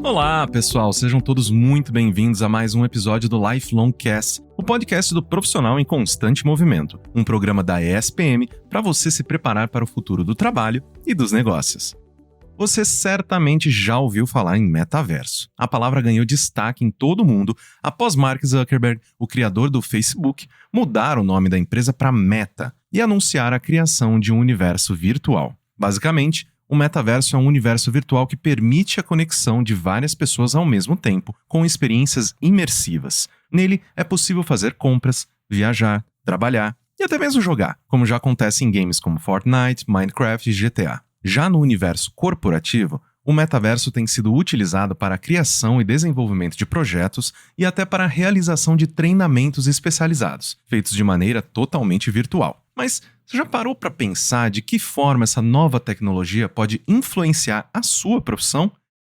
Olá, pessoal, sejam todos muito bem-vindos a mais um episódio do Lifelong Cast, o podcast do profissional em constante movimento, um programa da ESPM para você se preparar para o futuro do trabalho e dos negócios. Você certamente já ouviu falar em metaverso. A palavra ganhou destaque em todo o mundo após Mark Zuckerberg, o criador do Facebook, mudar o nome da empresa para Meta e anunciar a criação de um universo virtual. Basicamente, o metaverso é um universo virtual que permite a conexão de várias pessoas ao mesmo tempo, com experiências imersivas. Nele é possível fazer compras, viajar, trabalhar e até mesmo jogar, como já acontece em games como Fortnite, Minecraft e GTA. Já no universo corporativo, o metaverso tem sido utilizado para a criação e desenvolvimento de projetos e até para a realização de treinamentos especializados, feitos de maneira totalmente virtual. Mas você já parou para pensar de que forma essa nova tecnologia pode influenciar a sua profissão?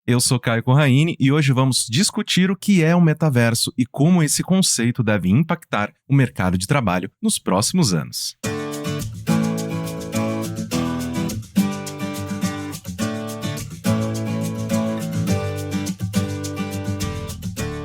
Eu sou Caio Corraini e hoje vamos discutir o que é o metaverso e como esse conceito deve impactar o mercado de trabalho nos próximos anos.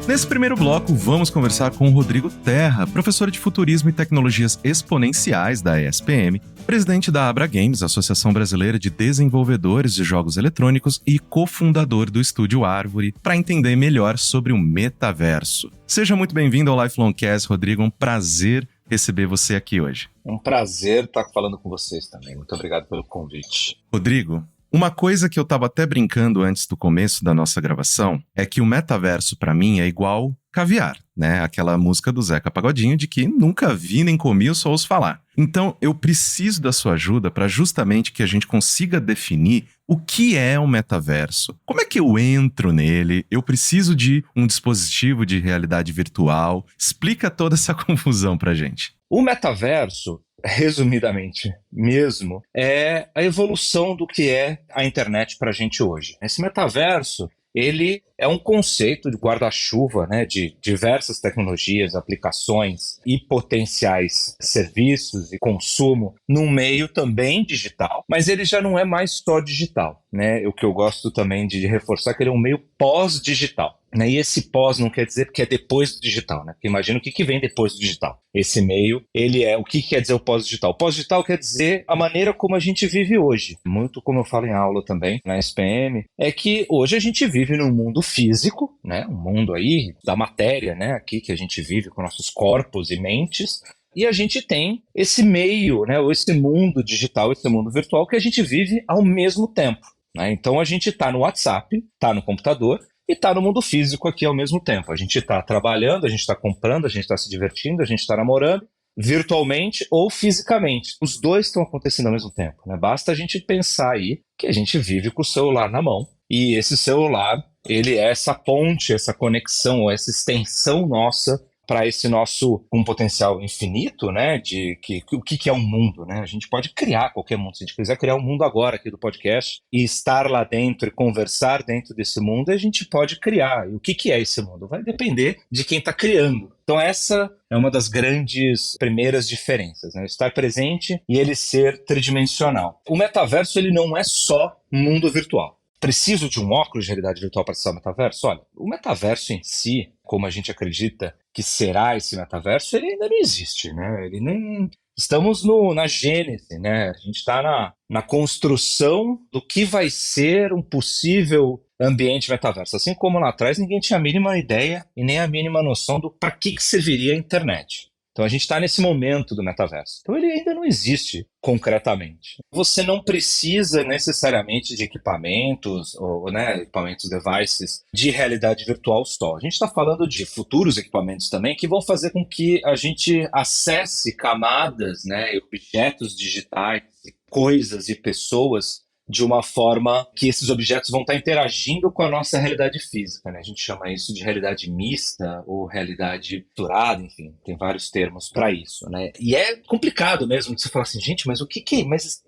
Nesse primeiro bloco, vamos conversar com o Rodrigo Terra, professor de Futurismo e Tecnologias Exponenciais da ESPM, presidente da Abra Games, Associação Brasileira de Desenvolvedores de Jogos Eletrônicos e cofundador do Estúdio Árvore, para entender melhor sobre o metaverso. Seja muito bem-vindo ao Lifelong Cast, Rodrigo, é um prazer receber você aqui hoje. É um prazer estar falando com vocês também. Muito obrigado pelo convite. Rodrigo, uma coisa que eu estava até brincando antes do começo da nossa gravação é que o metaverso, para mim, é igual caviar, né? Aquela música do Zeca Pagodinho de que nunca vi nem comi, eu só ouço falar. Então, eu preciso da sua ajuda para justamente que a gente consiga definir o que é o metaverso. Como é que eu entro nele? Eu preciso de um dispositivo de realidade virtual. Explica toda essa confusão pra gente. O metaverso, resumidamente mesmo, é a evolução do que é a internet para a gente hoje. Esse metaverso, ele é um conceito de guarda-chuva, né, de diversas tecnologias, aplicações e potenciais serviços e consumo num meio também digital, mas ele já não é mais só digital, né? O que eu gosto também de reforçar é que ele é um meio pós-digital. Né? E esse pós não quer dizer que é depois do digital, né? Porque imagina o que vem depois do digital. Esse meio, ele é o que quer dizer o pós-digital? O pós-digital quer dizer a maneira como a gente vive hoje. Muito como eu falo em aula também, na SPM, é que hoje a gente vive num mundo físico, né? Um mundo aí da matéria, né? Aqui que a gente vive com nossos corpos e mentes. E a gente tem esse meio, né? Ou esse mundo digital, esse mundo virtual que a gente vive ao mesmo tempo. Né? Então a gente está no WhatsApp, está no computador, e está no mundo físico aqui ao mesmo tempo. A gente está trabalhando, a gente está comprando, a gente está se divertindo, a gente está namorando, virtualmente ou fisicamente. Os dois estão acontecendo ao mesmo tempo. Né? Basta a gente pensar aí que a gente vive com o celular na mão. E esse celular, ele é essa ponte, essa conexão, ou essa extensão nossa para esse nosso um potencial infinito, né, de o que é um mundo, né? A gente pode criar qualquer mundo. Se a gente quiser criar um mundo agora aqui do podcast e estar lá dentro e conversar dentro desse mundo, a gente pode criar. E o que é esse mundo? Vai depender de quem está criando. Então essa é uma das grandes primeiras diferenças, né? Estar presente e ele ser tridimensional. O metaverso, ele não é só mundo virtual. Preciso de um óculos de realidade virtual para acessar o metaverso? Olha, o metaverso em si, como a gente acredita que será esse metaverso, ele ainda não existe, né? Ele nem... Estamos na gênese, né? A gente está na construção do que vai ser um possível ambiente metaverso. Assim como lá atrás ninguém tinha a mínima ideia e nem a mínima noção do para que serviria a internet. Então a gente está nesse momento do metaverso. Então ele ainda não existe concretamente. Você não precisa necessariamente de equipamentos, ou né, equipamentos, devices de realidade virtual só. A gente está falando de futuros equipamentos também que vão fazer com que a gente acesse camadas, né, objetos digitais, coisas e pessoas de uma forma que esses objetos vão estar interagindo com a nossa realidade física, né? A gente chama isso de realidade mista ou realidade misturada, enfim, tem vários termos para isso, né? E é complicado mesmo de você falar assim, gente, mas o que é? Mas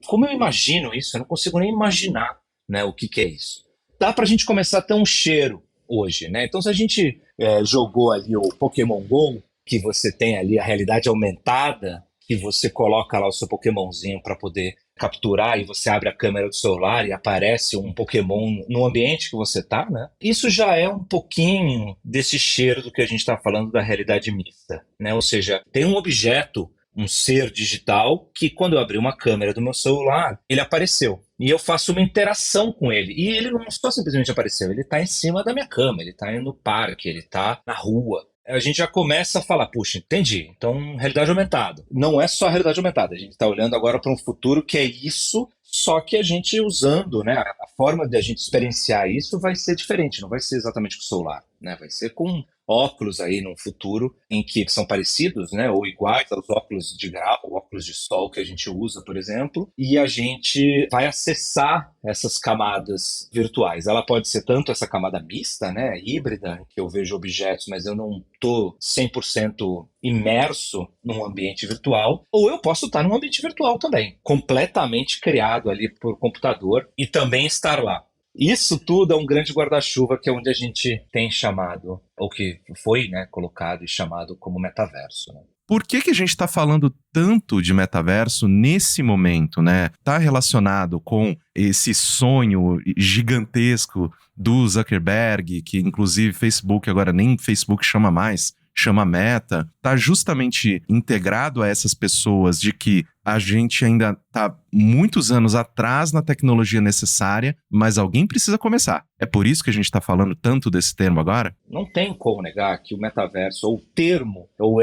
como eu imagino isso? Eu não consigo nem imaginar, né, o que é isso. Dá para a gente começar a ter um cheiro hoje, né? Então, se a gente jogou ali o Pokémon Go, que você tem ali a realidade aumentada, que você coloca lá o seu Pokémonzinho para poder capturar e você abre a câmera do celular e aparece um Pokémon no ambiente que você tá, né? Isso já é um pouquinho desse cheiro do que a gente está falando da realidade mista, né? Ou seja, tem um objeto, um ser digital, que quando eu abri uma câmera do meu celular, ele apareceu. E eu faço uma interação com ele. E ele não só simplesmente apareceu, ele está em cima da minha cama, ele está no parque, ele está na rua. A gente já começa a falar, puxa, entendi, então realidade aumentada. Não é só realidade aumentada, a gente está olhando agora para um futuro que é isso, só que a gente usando, né, a forma de a gente experienciar isso vai ser diferente, não vai ser exatamente com o celular, né, vai ser com óculos aí num futuro em que são parecidos, né, ou iguais aos óculos de grau, óculos de sol que a gente usa, por exemplo, e a gente vai acessar essas camadas virtuais. Ela pode ser tanto essa camada mista, né, híbrida, que eu vejo objetos, mas eu não estou 100% imerso num ambiente virtual, ou eu posso estar num ambiente virtual também, completamente criado ali por computador e também estar lá. Isso tudo é um grande guarda-chuva que é onde a gente tem chamado, ou que foi, né, colocado e chamado como metaverso, né? Por que a gente está falando tanto de metaverso nesse momento, né? Está relacionado com esse sonho gigantesco do Zuckerberg, que inclusive Facebook agora nem Facebook chama mais, chama Meta, está justamente integrado a essas pessoas de que a gente ainda está muitos anos atrás na tecnologia necessária, mas alguém precisa começar. É por isso que a gente está falando tanto desse termo agora? Não tem como negar que o metaverso, ou o termo, ou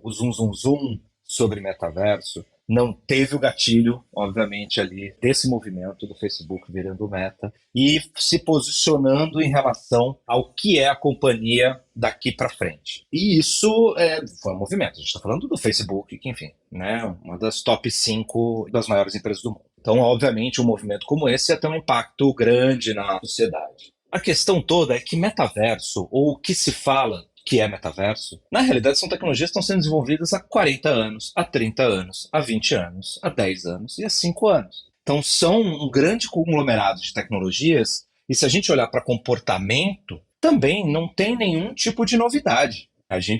o zoom zoom zoom sobre metaverso, não teve o gatilho, obviamente, ali desse movimento do Facebook virando Meta e se posicionando em relação ao que é a companhia daqui para frente. E isso foi um movimento. A gente está falando do Facebook, que, enfim, né, uma das top 5 das maiores empresas do mundo. Então, obviamente, um movimento como esse ia ter um impacto grande na sociedade. A questão toda é que metaverso, ou o que se fala que é metaverso, na realidade são tecnologias que estão sendo desenvolvidas há 40 anos, há 30 anos, há 20 anos, há 10 anos e há 5 anos. Então são um grande conglomerado de tecnologias e se a gente olhar para comportamento, também não tem nenhum tipo de novidade.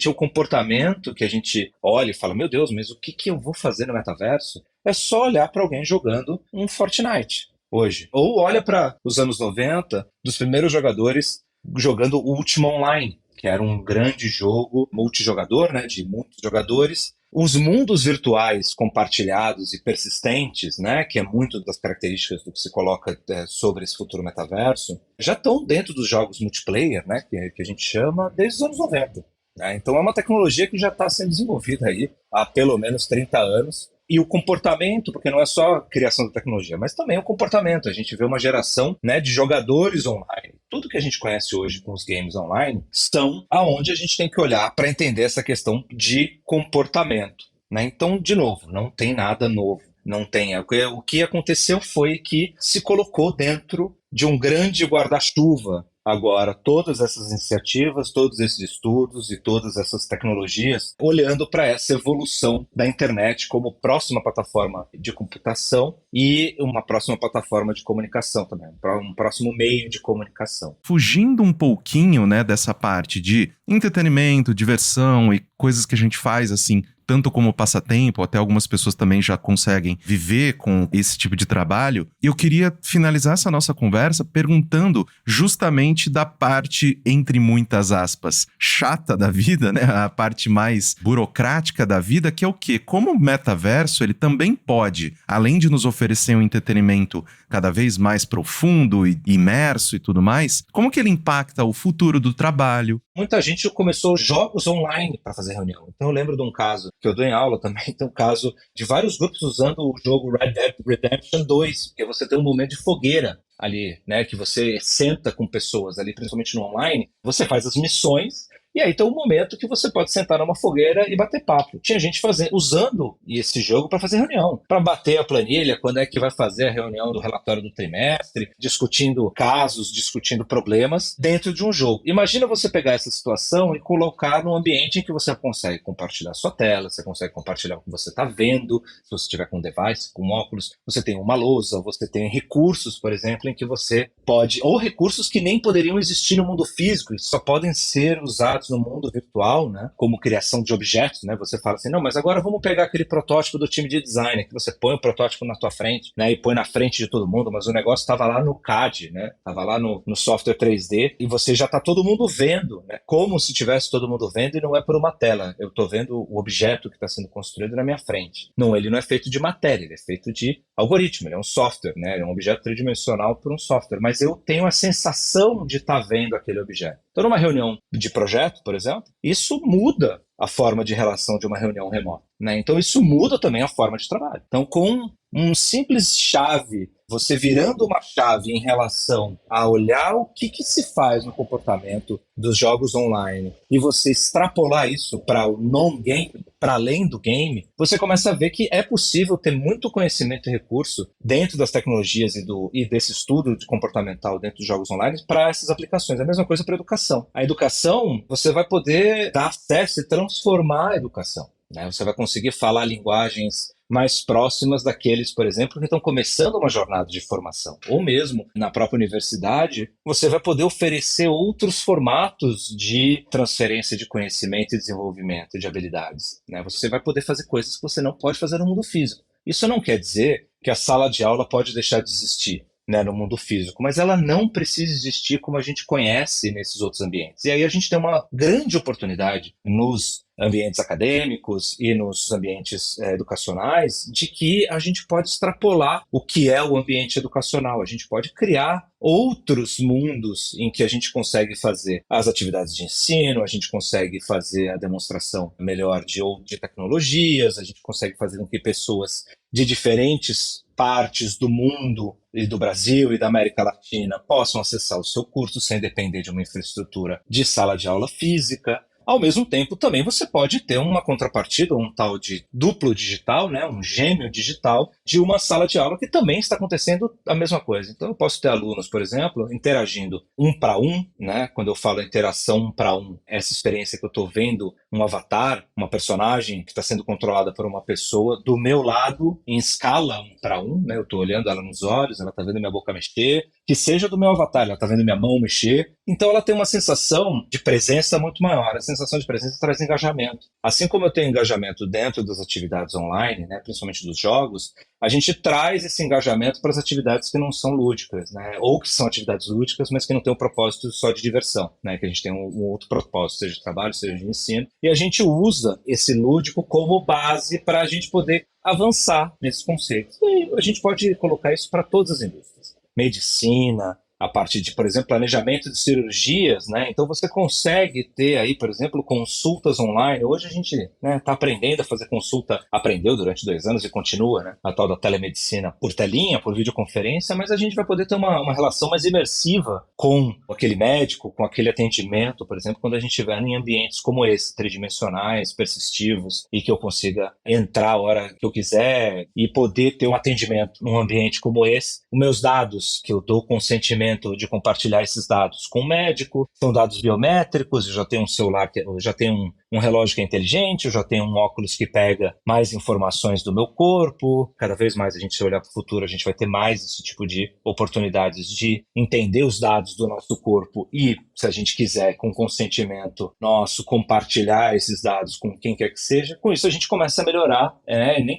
O comportamento que a gente olha e fala, meu Deus, mas o que eu vou fazer no metaverso? É só olhar para alguém jogando um Fortnite hoje. Ou olha para os anos 90, dos primeiros jogadores jogando o Ultima Online, que era um grande jogo multijogador, né, de muitos jogadores. Os mundos virtuais compartilhados e persistentes, né, que é muito das características do que se coloca sobre esse futuro metaverso, já estão dentro dos jogos multiplayer, né, que a gente chama, desde os anos 90. Né? Então é uma tecnologia que já está sendo desenvolvida aí há pelo menos 30 anos. E o comportamento, porque não é só a criação da tecnologia, mas também o comportamento. A gente vê uma geração, né, de jogadores online. Tudo que a gente conhece hoje com os games online são aonde a gente tem que olhar para entender essa questão de comportamento. Né? Então, de novo, não tem nada novo. Não tem. O que aconteceu foi que se colocou dentro de um grande guarda-chuva agora todas essas iniciativas, todos esses estudos e todas essas tecnologias, olhando para essa evolução da internet como próxima plataforma de computação e uma próxima plataforma de comunicação também, um próximo meio de comunicação. Fugindo um pouquinho, né, dessa parte de entretenimento, diversão e coisas que a gente faz assim, tanto como passatempo, até algumas pessoas também já conseguem viver com esse tipo de trabalho. E eu queria finalizar essa nossa conversa perguntando justamente da parte, entre muitas aspas, chata da vida, né? A parte mais burocrática da vida, que é o quê? Como o metaverso, ele também pode, além de nos oferecer um entretenimento cada vez mais profundo e imerso e tudo mais, como que ele impacta o futuro do trabalho? Muita gente começou jogos online para fazer reunião. Então eu lembro de um caso que eu dou em aula também, tem um caso de vários grupos usando o jogo Red Dead Redemption 2, porque você tem um momento de fogueira ali, né, que você senta com pessoas ali, principalmente no online, você faz as missões, e aí tem um momento que você pode sentar numa fogueira e bater papo. Tinha gente usando esse jogo para fazer reunião, para bater a planilha, quando é que vai fazer a reunião do relatório do trimestre, discutindo casos, discutindo problemas dentro de um jogo. Imagina você pegar essa situação e colocar num ambiente em que você consegue compartilhar sua tela, você consegue compartilhar o que você está vendo, se você estiver com um device, com óculos, você tem uma lousa, você tem recursos, por exemplo, em que você pode, ou recursos que nem poderiam existir no mundo físico e só podem ser usados dados no mundo virtual, né, como criação de objetos, né, você fala assim, não, mas agora vamos pegar aquele protótipo do time de design, que você põe o protótipo na tua frente, né, e põe na frente de todo mundo, mas o negócio estava lá no CAD, né, estava lá no software 3D, e você já está todo mundo vendo, né, como se tivesse todo mundo vendo, e não é por uma tela, eu estou vendo o objeto que está sendo construído na minha frente. Não, ele não é feito de matéria, ele é feito de algoritmo, ele é um software, né, ele é um objeto tridimensional por um software, mas eu tenho a sensação de estar vendo aquele objeto. Então, numa reunião de projeto, por exemplo, isso muda a forma de relação de uma reunião remota, né? Então, isso muda também a forma de trabalho. Então, com um simples chave, você virando uma chave em relação a olhar o que se faz no comportamento dos jogos online e você extrapolar isso para o non-game, para além do game, você começa a ver que é possível ter muito conhecimento e recurso dentro das tecnologias e desse estudo de comportamental dentro dos jogos online para essas aplicações. É a mesma coisa para a educação. A educação, você vai poder dar acesso e transformar a educação, né? Você vai conseguir falar linguagens mais próximas daqueles, por exemplo, que estão começando uma jornada de formação. Ou mesmo na própria universidade, você vai poder oferecer outros formatos de transferência de conhecimento e desenvolvimento de habilidades, né? Você vai poder fazer coisas que você não pode fazer no mundo físico. Isso não quer dizer que a sala de aula pode deixar de existir, né, no mundo físico, mas ela não precisa existir como a gente conhece nesses outros ambientes. E aí a gente tem uma grande oportunidade nos ambientes acadêmicos e nos ambientes educacionais de que a gente pode extrapolar o que é o ambiente educacional. A gente pode criar outros mundos em que a gente consegue fazer as atividades de ensino, a gente consegue fazer a demonstração melhor de tecnologias, a gente consegue fazer com que pessoas de diferentes partes do mundo e do Brasil e da América Latina possam acessar o seu curso sem depender de uma infraestrutura de sala de aula física. Ao mesmo tempo, também você pode ter uma contrapartida, um tal de duplo digital, né, um gêmeo digital, de uma sala de aula que também está acontecendo a mesma coisa. Então, eu posso ter alunos, por exemplo, interagindo um para um, né? Quando eu falo interação um para um, essa experiência que eu estou vendo um avatar, uma personagem que está sendo controlada por uma pessoa do meu lado em escala um para um, né? Eu estou olhando ela nos olhos, ela está vendo minha boca mexer, que seja do meu avatar, ela está vendo minha mão mexer. Então, ela tem uma sensação de presença muito maior. A sensação de presença traz engajamento. Assim como eu tenho engajamento dentro das atividades online, né, principalmente dos jogos, a gente traz esse engajamento para as atividades que não são lúdicas, né, ou que são atividades lúdicas, mas que não têm um propósito só de diversão, né, que a gente tem um outro propósito, seja de trabalho, seja de ensino, e a gente usa esse lúdico como base para a gente poder avançar nesses conceitos. E a gente pode colocar isso para todas as indústrias. Medicina, a parte de, por exemplo, planejamento de cirurgias, né? Então você consegue ter aí, por exemplo, consultas online. Hoje a gente, né, tá aprendendo a fazer consulta, aprendeu durante 2 anos e continua, né? A tal da telemedicina por telinha, por videoconferência, mas a gente vai poder ter uma relação mais imersiva com aquele médico, com aquele atendimento, por exemplo, quando a gente estiver em ambientes como esse, tridimensionais, persistivos, e que eu consiga entrar a hora que eu quiser e poder ter um atendimento num ambiente como esse. Os meus dados, que eu dou consentimento de compartilhar esses dados com o médico, são dados biométricos, eu já tenho um celular, eu já tenho um relógio que é inteligente, eu já tenho um óculos que pega mais informações do meu corpo. Cada vez mais a gente, se olhar para o futuro, a gente vai ter mais esse tipo de oportunidades de entender os dados do nosso corpo e, se a gente quiser, com consentimento nosso, compartilhar esses dados com quem quer que seja. Com isso a gente começa a melhorar,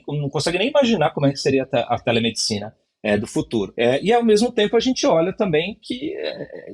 não consegue nem imaginar como é que seria a telemedicina do futuro. E ao mesmo tempo a gente olha também que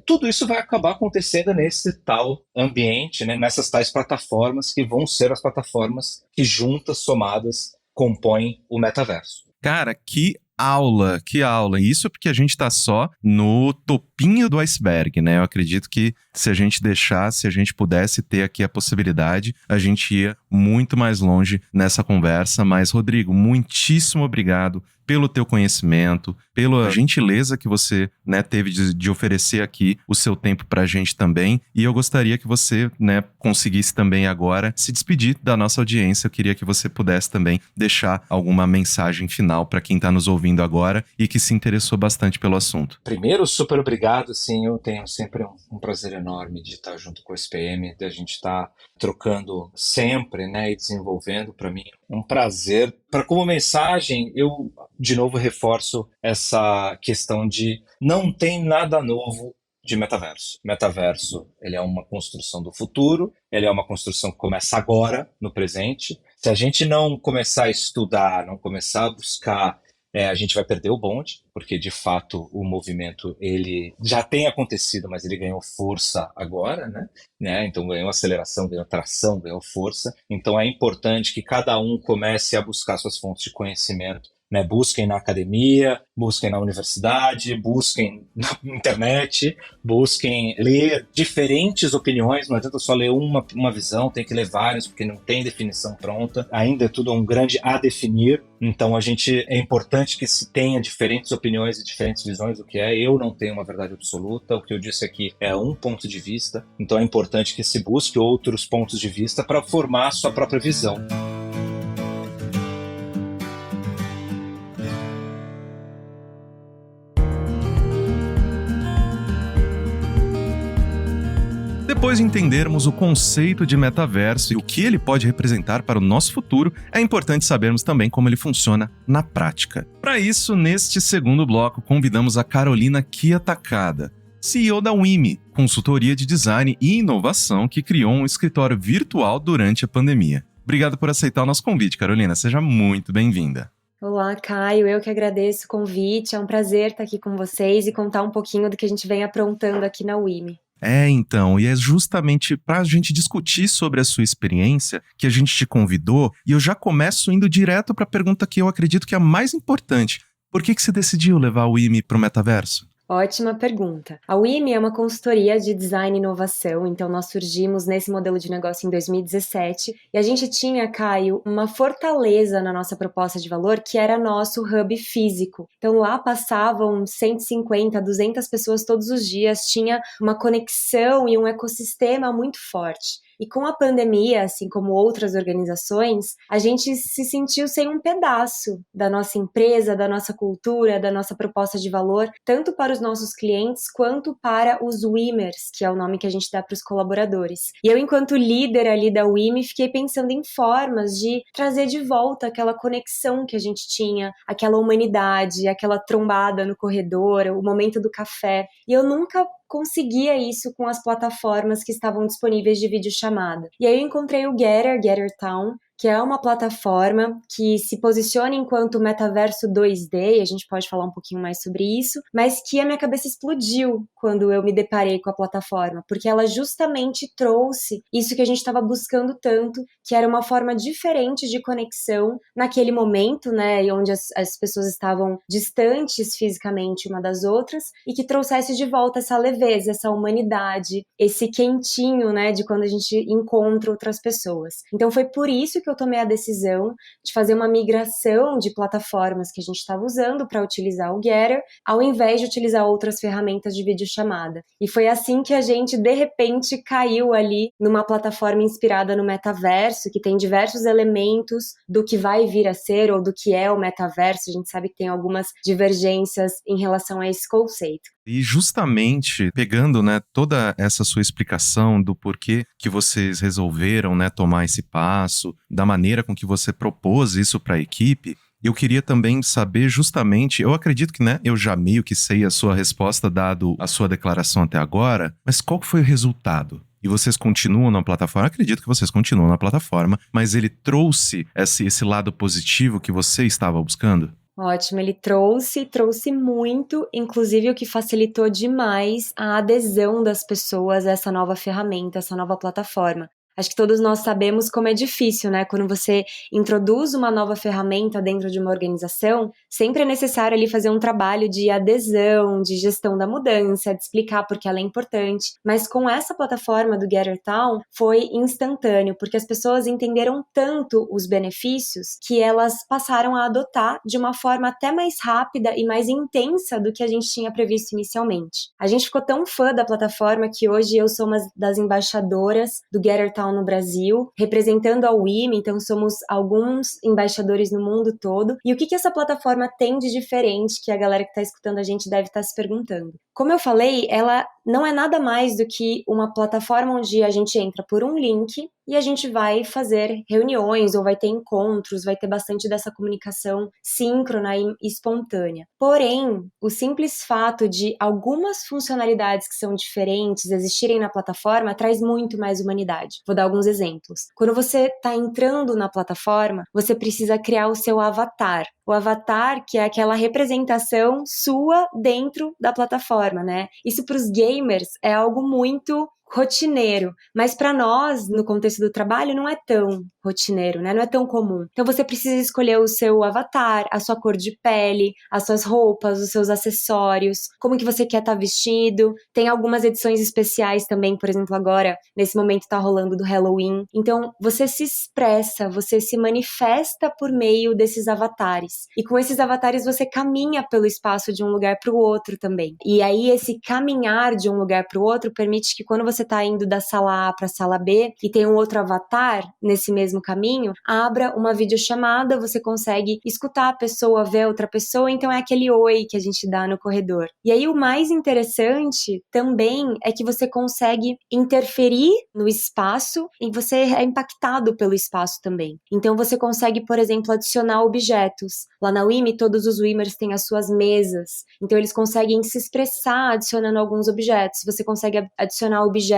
tudo isso vai acabar acontecendo nesse tal ambiente, né, nessas tais plataformas que vão ser as plataformas que juntas, somadas, compõem o metaverso. Cara, que aula, que aula. Isso porque a gente está só no topinho do iceberg, né? Eu acredito que se a gente deixasse, se a gente pudesse ter aqui a possibilidade, a gente ia muito mais longe nessa conversa. Mas, Rodrigo, muitíssimo obrigado pelo teu conhecimento, pela gentileza que você, né, teve de oferecer aqui o seu tempo pra gente também. E eu gostaria que você, né, conseguisse também agora se despedir da nossa audiência. Eu queria que você pudesse também deixar alguma mensagem final para quem está nos ouvindo agora e que se interessou bastante pelo assunto. Primeiro, super obrigado. Sim, eu tenho sempre um prazer enorme de estar junto com o SPM, de a gente estar trocando sempre, né, e desenvolvendo. Para mim um prazer. Como mensagem, eu de novo reforço essa questão de não tem nada novo de metaverso. Metaverso, ele é uma construção do futuro, ele é uma construção que começa agora, no presente. Se a gente não começar a estudar, não começar a buscar, a gente vai perder o bonde, porque de fato o movimento ele já tem acontecido, mas ele ganhou força agora, né? Então ganhou aceleração, ganhou tração, ganhou força. Então é importante que cada um comece a buscar suas fontes de conhecimento, né? Busquem na academia, busquem na universidade, busquem na internet, busquem ler diferentes opiniões. Não adianta só ler uma visão, tem que ler várias, porque não tem definição pronta. Ainda é tudo um grande a definir. Então é importante que se tenha diferentes opiniões e diferentes visões do que é. Eu não tenho uma verdade absoluta. O que eu disse aqui é um ponto de vista. Então é importante que se busque outros pontos de vista para formar a sua própria visão. Depois de entendermos o conceito de metaverso e o que ele pode representar para o nosso futuro, é importante sabermos também como ele funciona na prática. Para isso, neste segundo bloco, convidamos a Carolina Kia Takada, CEO da Wimi, consultoria de design e inovação que criou um escritório virtual durante a pandemia. Obrigado por aceitar o nosso convite, Carolina. Seja muito bem-vinda. Olá, Caio. Eu que agradeço o convite. É um prazer estar aqui com vocês e contar um pouquinho do que a gente vem aprontando aqui na Wimi. Então, e é justamente para a gente discutir sobre a sua experiência que a gente te convidou, e eu já começo indo direto para a pergunta que eu acredito que é a mais importante. Por que você decidiu levar o Wimi para o metaverso? Ótima pergunta. A Wimi é uma consultoria de design e inovação, então nós surgimos nesse modelo de negócio em 2017 e a gente tinha, Caio, uma fortaleza na nossa proposta de valor que era nosso hub físico. Então lá passavam 150, 200 pessoas todos os dias, tinha uma conexão e um ecossistema muito forte. E com a pandemia, assim como outras organizações, a gente se sentiu sem um pedaço da nossa empresa, da nossa cultura, da nossa proposta de valor, tanto para os nossos clientes quanto para os Wimers, que é o nome que a gente dá para os colaboradores. E eu, enquanto líder ali da Wimi, fiquei pensando em formas de trazer de volta aquela conexão que a gente tinha, aquela humanidade, aquela trombada no corredor, o momento do café. E eu nunca conseguia isso com as plataformas que estavam disponíveis de videochamada. E aí eu encontrei o Getter Town, que é uma plataforma que se posiciona enquanto metaverso 2D, e a gente pode falar um pouquinho mais sobre isso, mas que a minha cabeça explodiu quando eu me deparei com a plataforma, porque ela justamente trouxe isso que a gente estava buscando tanto, que era uma forma diferente de conexão naquele momento, né, onde as pessoas estavam distantes fisicamente uma das outras, e que trouxesse de volta essa leveza, essa humanidade, esse quentinho, né, de quando a gente encontra outras pessoas. Então foi por isso que eu tomei a decisão de fazer uma migração de plataformas que a gente estava usando para utilizar o Getter, ao invés de utilizar outras ferramentas de videochamada. E foi assim que a gente, de repente, caiu ali numa plataforma inspirada no metaverso, que tem diversos elementos do que vai vir a ser ou do que é o metaverso. A gente sabe que tem algumas divergências em relação a esse conceito. E justamente pegando, né, toda essa sua explicação do porquê que vocês resolveram, né, tomar esse passo, da maneira com que você propôs isso para a equipe, eu queria também saber justamente, eu acredito que, né, eu já meio que sei a sua resposta dado a sua declaração até agora, mas qual foi o resultado? E vocês continuam na plataforma? Eu acredito que vocês continuam na plataforma, mas ele trouxe esse lado positivo que você estava buscando? Ótimo, ele trouxe muito, inclusive o que facilitou demais a adesão das pessoas a essa nova ferramenta, essa nova plataforma. Acho que todos nós sabemos como é difícil, né? Quando você introduz uma nova ferramenta dentro de uma organização, sempre é necessário ali fazer um trabalho de adesão, de gestão da mudança, de explicar porque ela é importante. Mas com essa plataforma do Getter Town, foi instantâneo, porque as pessoas entenderam tanto os benefícios que elas passaram a adotar de uma forma até mais rápida e mais intensa do que a gente tinha previsto inicialmente. A gente ficou tão fã da plataforma que hoje eu sou uma das embaixadoras do Getter Town no Brasil, representando a Wimi, então somos alguns embaixadores no mundo todo. E o que essa plataforma tem de diferente que a galera que está escutando a gente deve estar se perguntando? Como eu falei, ela não é nada mais do que uma plataforma onde a gente entra por um link e a gente vai fazer reuniões ou vai ter encontros, vai ter bastante dessa comunicação síncrona e espontânea. Porém, o simples fato de algumas funcionalidades que são diferentes existirem na plataforma traz muito mais humanidade. Vou dar alguns exemplos. Quando você está entrando na plataforma, você precisa criar o seu avatar. O avatar, que é aquela representação sua dentro da plataforma, né? Isso para os gamers é algo muito rotineiro, mas para nós, no contexto do trabalho, não é tão rotineiro, né? Não é tão comum. Então você precisa escolher o seu avatar, a sua cor de pele, as suas roupas, os seus acessórios, como que você quer estar vestido. Tem algumas edições especiais também, por exemplo, agora, nesse momento tá rolando do Halloween. Então você se expressa, você se manifesta por meio desses avatares. E com esses avatares você caminha pelo espaço de um lugar para o outro também. E aí esse caminhar de um lugar para o outro permite que quando você tá indo da sala A para a sala B e tem um outro avatar nesse mesmo caminho, abra uma videochamada, você consegue escutar a pessoa, ver outra pessoa, então é aquele oi que a gente dá no corredor. E aí o mais interessante também é que você consegue interferir no espaço e você é impactado pelo espaço também. Então você consegue, por exemplo, adicionar objetos. Lá na WIMI, todos os WIMers têm as suas mesas, então eles conseguem se expressar adicionando alguns objetos. Você consegue adicionar objetos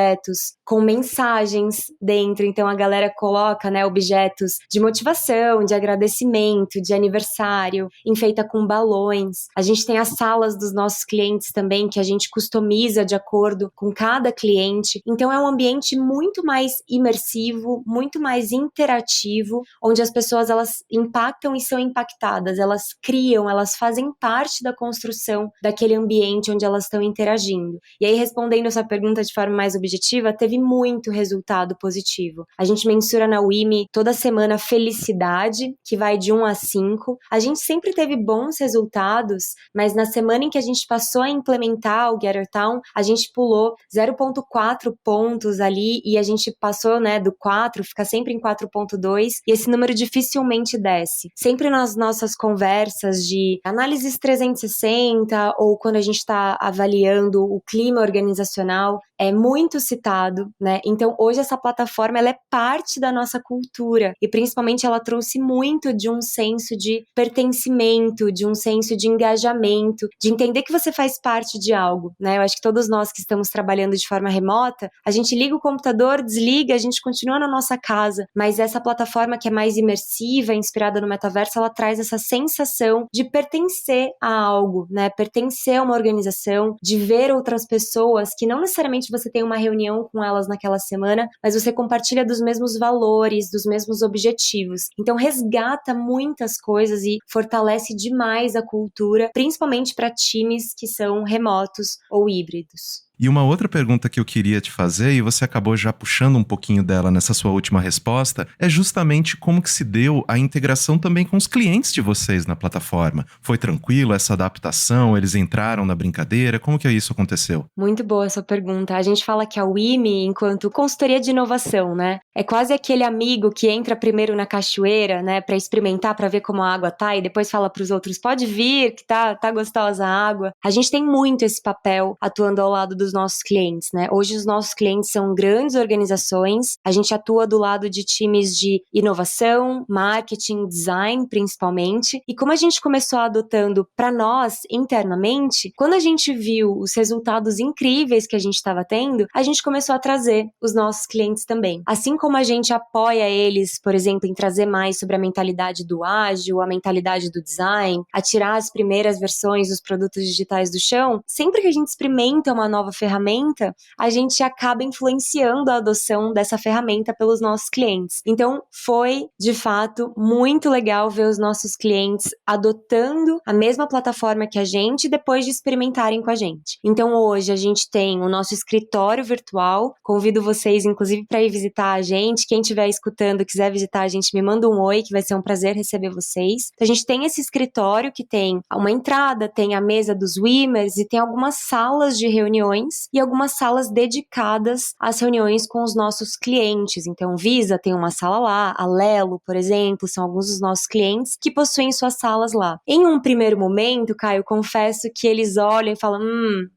com mensagens dentro, então a galera coloca, né, objetos de motivação, de agradecimento, de aniversário, enfeita com balões. A gente tem as salas dos nossos clientes também, que a gente customiza de acordo com cada cliente. Então é um ambiente muito mais imersivo, muito mais interativo, onde as pessoas elas impactam e são impactadas, elas criam, elas fazem parte da construção daquele ambiente onde elas estão interagindo. E aí, respondendo essa pergunta de forma mais objetiva, teve muito resultado positivo. A gente mensura na WIMI toda semana felicidade, que vai de 1 a 5. A gente sempre teve bons resultados, mas na semana em que a gente passou a implementar o GetterTown, a gente pulou 0,4 pontos ali e a gente passou, né, do 4, fica sempre em 4,2 e esse número dificilmente desce. Sempre nas nossas conversas de análises 360 ou quando a gente está avaliando o clima organizacional, é muito citado, né? Então, hoje essa plataforma, ela é parte da nossa cultura e principalmente ela trouxe muito de um senso de pertencimento, de um senso de engajamento, de entender que você faz parte de algo, né? Eu acho que todos nós que estamos trabalhando de forma remota, a gente liga o computador, desliga, a gente continua na nossa casa, mas essa plataforma que é mais imersiva, inspirada no metaverso, ela traz essa sensação de pertencer a algo, né? Pertencer a uma organização, de ver outras pessoas que não necessariamente você tem uma reunião com elas naquela semana, mas você compartilha dos mesmos valores, dos mesmos objetivos. Então resgata muitas coisas e fortalece demais a cultura, principalmente para times que são remotos ou híbridos. E uma outra pergunta que eu queria te fazer, e você acabou já puxando um pouquinho dela nessa sua última resposta, é justamente como que se deu a integração também com os clientes de vocês na plataforma. Foi tranquilo essa adaptação? Eles entraram na brincadeira? Como que isso aconteceu? Muito boa essa pergunta. A gente fala que a WIMI, enquanto consultoria de inovação, né, é quase aquele amigo que entra primeiro na cachoeira, né, para experimentar, para ver como a água tá, e depois fala para os outros, pode vir, que tá gostosa a água. A gente tem muito esse papel atuando ao lado dos nossos clientes, né? Hoje os nossos clientes são grandes organizações, a gente atua do lado de times de inovação, marketing, design, principalmente, e como a gente começou adotando para nós internamente, quando a gente viu os resultados incríveis que a gente estava tendo, a gente começou a trazer os nossos clientes também. Assim como a gente apoia eles, por exemplo, em trazer mais sobre a mentalidade do ágil, a mentalidade do design, a tirar as primeiras versões dos produtos digitais do chão, sempre que a gente experimenta uma nova ferramenta, a gente acaba influenciando a adoção dessa ferramenta pelos nossos clientes. Então, foi, de fato, muito legal ver os nossos clientes adotando a mesma plataforma que a gente depois de experimentarem com a gente. Então, hoje, a gente tem o nosso escritório virtual. Convido vocês, inclusive, para ir visitar a gente. Quem estiver escutando, quiser visitar a gente, me manda um oi, que vai ser um prazer receber vocês. Então, a gente tem esse escritório que tem uma entrada, tem a mesa dos Wimmers e tem algumas salas de reuniões e algumas salas dedicadas às reuniões com os nossos clientes. Então, Visa tem uma sala lá, a Lelo, por exemplo, são alguns dos nossos clientes que possuem suas salas lá. Em um primeiro momento, Caio, confesso que eles olham e falam,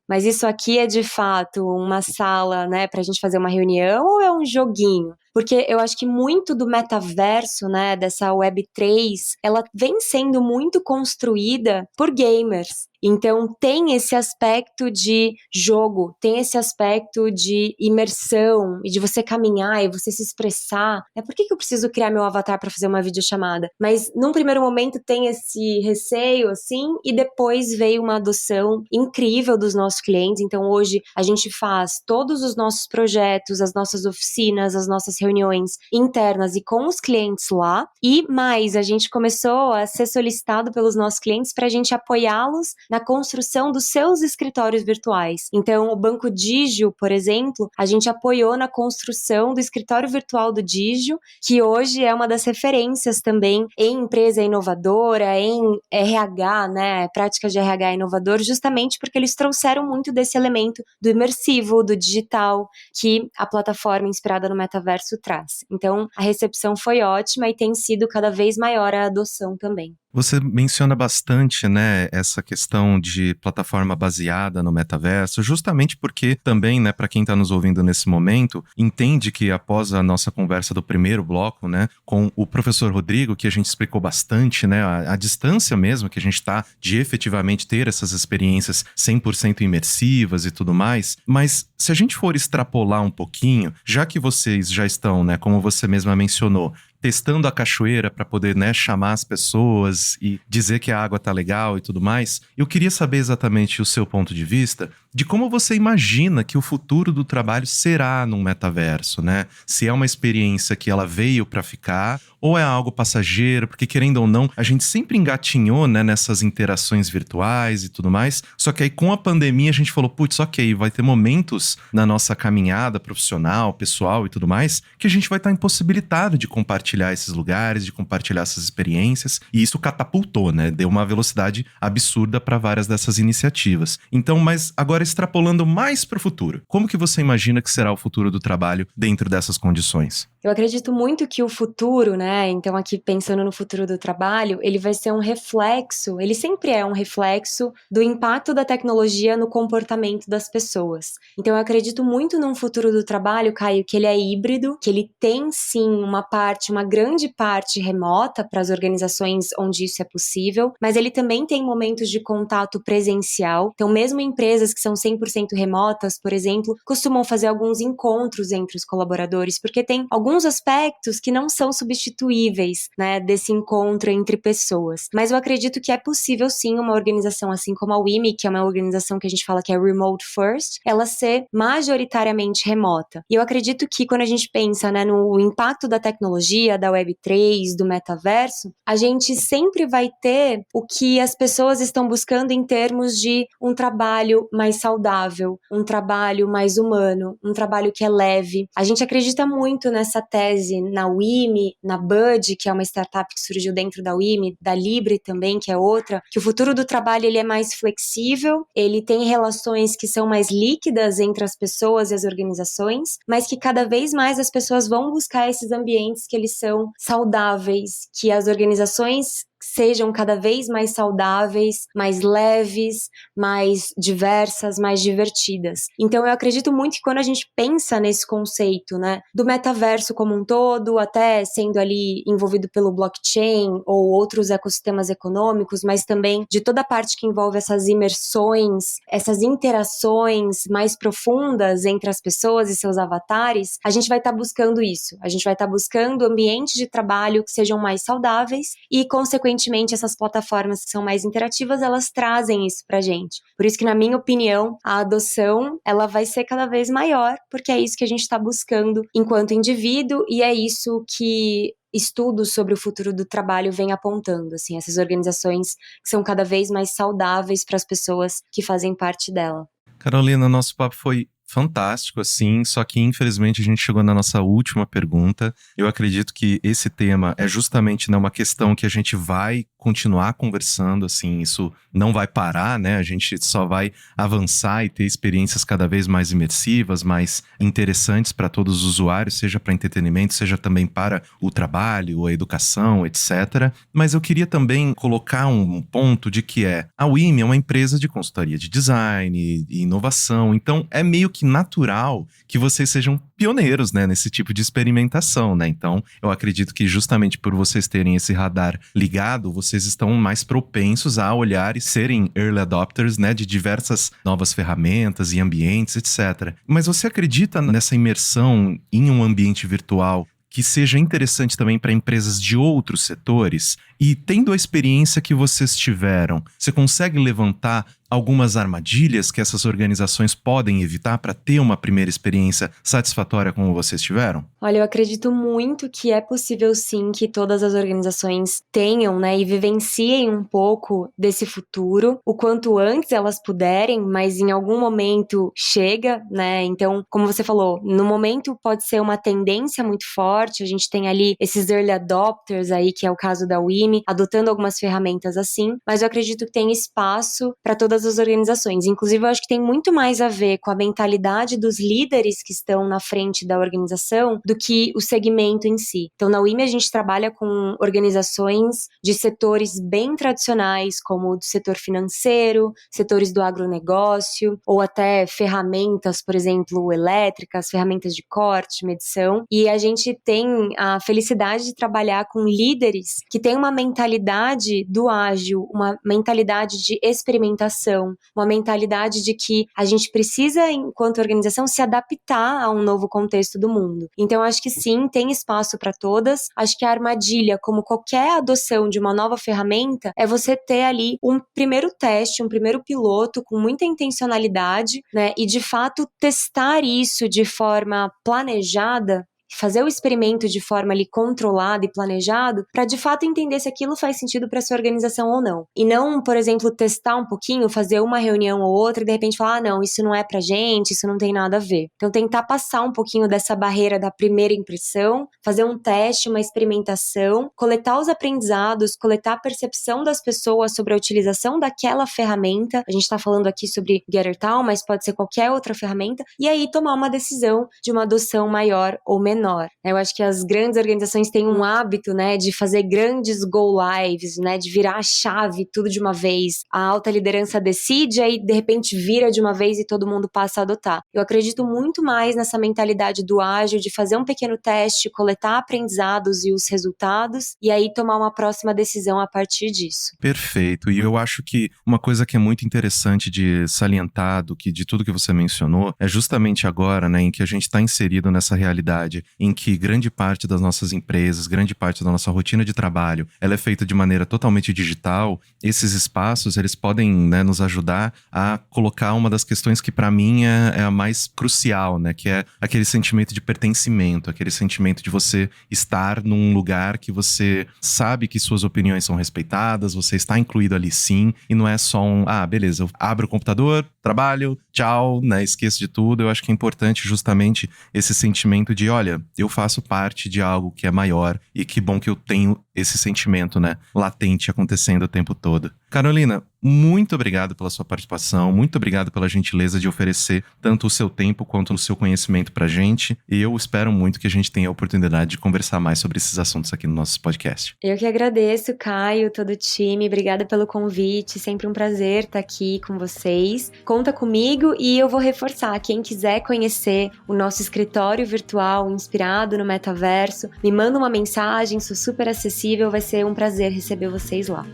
mas isso aqui é de fato uma sala, né, pra gente fazer uma reunião ou é um joguinho? Porque eu acho que muito do metaverso, né, dessa Web3, ela vem sendo muito construída por gamers. Então, tem esse aspecto de jogo, tem esse aspecto de imersão e de você caminhar e você se expressar. Por que eu preciso criar meu avatar para fazer uma videochamada? Mas, num primeiro momento, tem esse receio, assim, e depois veio uma adoção incrível dos nossos clientes. Então, hoje, a gente faz todos os nossos projetos, as nossas oficinas, as nossas reuniões internas e com os clientes lá. E mais, a gente começou a ser solicitado pelos nossos clientes para a gente apoiá-los na construção dos seus escritórios virtuais. Então, o Banco Digio, por exemplo, a gente apoiou na construção do escritório virtual do Digio, que hoje é uma das referências também em empresa inovadora, em RH, né, prática de RH inovador, justamente porque eles trouxeram muito desse elemento do imersivo, do digital, que a plataforma inspirada no metaverso traz. Então, a recepção foi ótima e tem sido cada vez maior a adoção também. Você menciona bastante, né, essa questão de plataforma baseada no metaverso, justamente porque também, né, para quem está nos ouvindo nesse momento, entende que após a nossa conversa do primeiro bloco, né, com o professor Rodrigo, que a gente explicou bastante, né, a distância mesmo que a gente está de efetivamente ter essas experiências 100% imersivas e tudo mais, mas se a gente for extrapolar um pouquinho, já que vocês já estão, né, como você mesma mencionou, testando a cachoeira para poder, né, chamar as pessoas e dizer que a água tá legal e tudo mais, eu queria saber exatamente o seu ponto de vista de como você imagina que o futuro do trabalho será num metaverso, né? Se é uma experiência que ela veio para ficar ou é algo passageiro, porque querendo ou não, a gente sempre engatinhou, né, nessas interações virtuais e tudo mais, só que aí com a pandemia a gente falou, putz, ok, vai ter momentos na nossa caminhada profissional, pessoal e tudo mais, que a gente vai estar impossibilitado de compartilhar esses lugares, de compartilhar essas experiências, e isso catapultou, né, deu uma velocidade absurda para várias dessas iniciativas. Então, mas agora extrapolando mais para o futuro, como que você imagina que será o futuro do trabalho dentro dessas condições? Eu acredito muito que o futuro, né, então aqui pensando no futuro do trabalho, ele vai ser um reflexo, ele sempre é um reflexo do impacto da tecnologia no comportamento das pessoas. Então eu acredito muito num futuro do trabalho, Caio, que ele é híbrido, que ele tem sim uma grande parte remota para as organizações onde isso é possível, mas ele também tem momentos de contato presencial. Então mesmo empresas que são 100% remotas, por exemplo, costumam fazer alguns encontros entre os colaboradores, porque tem alguns aspectos que não são substituíveis, né, desse encontro entre pessoas. Mas eu acredito que é possível sim uma organização assim como a WIMI, que é uma organização que a gente fala que é remote first, ela ser majoritariamente remota. E eu acredito que quando a gente pensa, né, no impacto da tecnologia, da Web3, do metaverso, a gente sempre vai ter o que as pessoas estão buscando em termos de um trabalho mais saudável, um trabalho mais humano, um trabalho que é leve. A gente acredita muito nessa tese na WIMI, na Bud, que é uma startup que surgiu dentro da WIMI, da Libre também, que é outra, que o futuro do trabalho ele é mais flexível, ele tem relações que são mais líquidas entre as pessoas e as organizações, mas que cada vez mais as pessoas vão buscar esses ambientes que eles são saudáveis, que as organizações sejam cada vez mais saudáveis, mais leves, mais diversas, mais divertidas. Então eu acredito muito que quando a gente pensa nesse conceito, né, do metaverso como um todo, até sendo ali envolvido pelo blockchain ou outros ecossistemas econômicos, mas também de toda a parte que envolve essas imersões, essas interações mais profundas entre as pessoas e seus avatares, a gente vai estar buscando isso. A gente vai estar buscando ambientes de trabalho que sejam mais saudáveis e, consequentemente, essas plataformas que são mais interativas, elas trazem isso pra gente. Por isso que, na minha opinião, a adoção, ela vai ser cada vez maior, porque é isso que a gente está buscando enquanto indivíduo e é isso que estudos sobre o futuro do trabalho vêm apontando, assim, essas organizações que são cada vez mais saudáveis para as pessoas que fazem parte dela. Carolina, nosso papo foi fantástico, assim, só que infelizmente a gente chegou na nossa última pergunta. Eu acredito que esse tema é justamente, né, uma questão que a gente vai continuar conversando, assim, isso não vai parar, né? A gente só vai avançar e ter experiências cada vez mais imersivas, mais interessantes para todos os usuários, seja para entretenimento, seja também para o trabalho, a educação, etc. Mas eu queria também colocar um ponto de que a WIMI é uma empresa de consultoria de design e inovação, então é meio que natural que vocês sejam pioneiros, né, nesse tipo de experimentação, né? Então, eu acredito que justamente por vocês terem esse radar ligado, vocês estão mais propensos a olhar e serem early adopters, né, de diversas novas ferramentas e ambientes, etc. Mas você acredita nessa imersão em um ambiente virtual que seja interessante também para empresas de outros setores? E tendo a experiência que vocês tiveram, você consegue levantar algumas armadilhas que essas organizações podem evitar para ter uma primeira experiência satisfatória como vocês tiveram? Olha, eu acredito muito que é possível sim que todas as organizações tenham, né, e vivenciem um pouco desse futuro, o quanto antes elas puderem, mas em algum momento chega, né? Então, como você falou, no momento pode ser uma tendência muito forte, a gente tem ali esses early adopters aí, que é o caso da WIMI, adotando algumas ferramentas assim, mas eu acredito que tem espaço para todas as organizações. Inclusive, eu acho que tem muito mais a ver com a mentalidade dos líderes que estão na frente da organização do que o segmento em si. Então, na WIMI, a gente trabalha com organizações de setores bem tradicionais, como o do setor financeiro, setores do agronegócio, ou até ferramentas, por exemplo, elétricas, ferramentas de corte, medição. E a gente tem a felicidade de trabalhar com líderes que têm uma mentalidade do ágil, uma mentalidade de experimentação, uma mentalidade de que a gente precisa, enquanto organização, se adaptar a um novo contexto do mundo. Então, acho que sim, tem espaço para todas. Acho que a armadilha, como qualquer adoção de uma nova ferramenta, é você ter ali um primeiro teste, um primeiro piloto com muita intencionalidade, né? E, de fato, testar isso de forma planejada, fazer o experimento de forma ali controlada e planejado, para de fato entender se aquilo faz sentido para sua organização ou não. E não, por exemplo, testar um pouquinho, fazer uma reunião ou outra e de repente falar, não, isso não é pra gente, isso não tem nada a ver. Então tentar passar um pouquinho dessa barreira da primeira impressão, fazer um teste, uma experimentação, coletar os aprendizados, coletar a percepção das pessoas sobre a utilização daquela ferramenta. A gente está falando aqui sobre GetterTown, mas pode ser qualquer outra ferramenta, e aí tomar uma decisão de uma adoção maior ou menor. Eu acho que as grandes organizações têm um hábito, né, de fazer grandes go lives, né, de virar a chave tudo de uma vez. A alta liderança decide, aí de repente vira de uma vez e todo mundo passa a adotar. Eu acredito muito mais nessa mentalidade do ágil, de fazer um pequeno teste, coletar aprendizados e os resultados, e aí tomar uma próxima decisão a partir disso. Perfeito. E eu acho que uma coisa que é muito interessante de salientar de tudo que você mencionou é justamente agora, né, em que a gente está inserido nessa realidade em que grande parte das nossas empresas, grande parte da nossa rotina de trabalho, ela é feita de maneira totalmente digital. Esses espaços, eles podem, né, nos ajudar a colocar uma das questões que para mim é a mais crucial, né, que é aquele sentimento de pertencimento, aquele sentimento de você estar num lugar que você sabe que suas opiniões são respeitadas, você está incluído ali sim, e não é só beleza, eu abro o computador, trabalho, tchau, né, esqueço de tudo. Eu acho que é importante justamente esse sentimento de, olha, eu faço parte de algo que é maior e que bom que eu tenho esse sentimento, né, latente acontecendo o tempo todo. Carolina, muito obrigado pela sua participação, muito obrigado pela gentileza de oferecer tanto o seu tempo quanto o seu conhecimento pra gente, e eu espero muito que a gente tenha a oportunidade de conversar mais sobre esses assuntos aqui no nosso podcast. Eu que agradeço, Caio, todo o time, obrigada pelo convite, sempre um prazer estar aqui com vocês. Conta comigo e eu vou reforçar, quem quiser conhecer o nosso escritório virtual inspirado no metaverso, me manda uma mensagem, sou super acessível, vai ser um prazer receber vocês lá.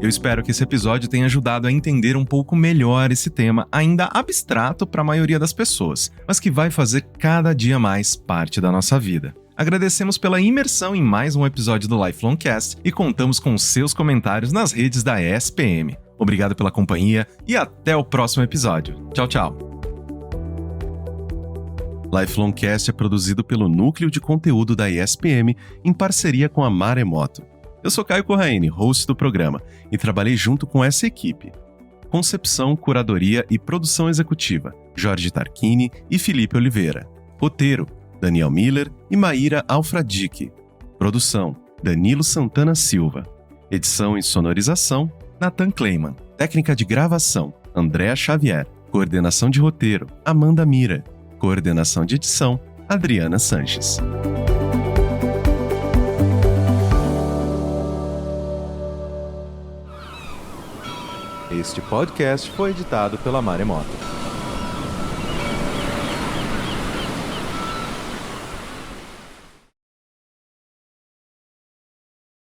Eu espero que esse episódio tenha ajudado a entender um pouco melhor esse tema, ainda abstrato para a maioria das pessoas, mas que vai fazer cada dia mais parte da nossa vida. Agradecemos pela imersão em mais um episódio do Lifelong Cast e contamos com seus comentários nas redes da ESPM. Obrigado pela companhia e até o próximo episódio. Tchau, tchau! Lifelong Cast é produzido pelo Núcleo de Conteúdo da ESPM em parceria com a Maremoto. Eu sou Caio Corraine, host do programa, e trabalhei junto com essa equipe. Concepção, curadoria e produção executiva, Jorge Tarquini e Felipe Oliveira. Roteiro, Daniel Miller e Maíra Alfradique. Produção, Danilo Santana Silva. Edição e sonorização, Nathan Kleiman. Técnica de gravação, Andréa Xavier. Coordenação de roteiro, Amanda Mira. Coordenação de edição, Adriana Sanches. Este podcast foi editado pela Maremoto.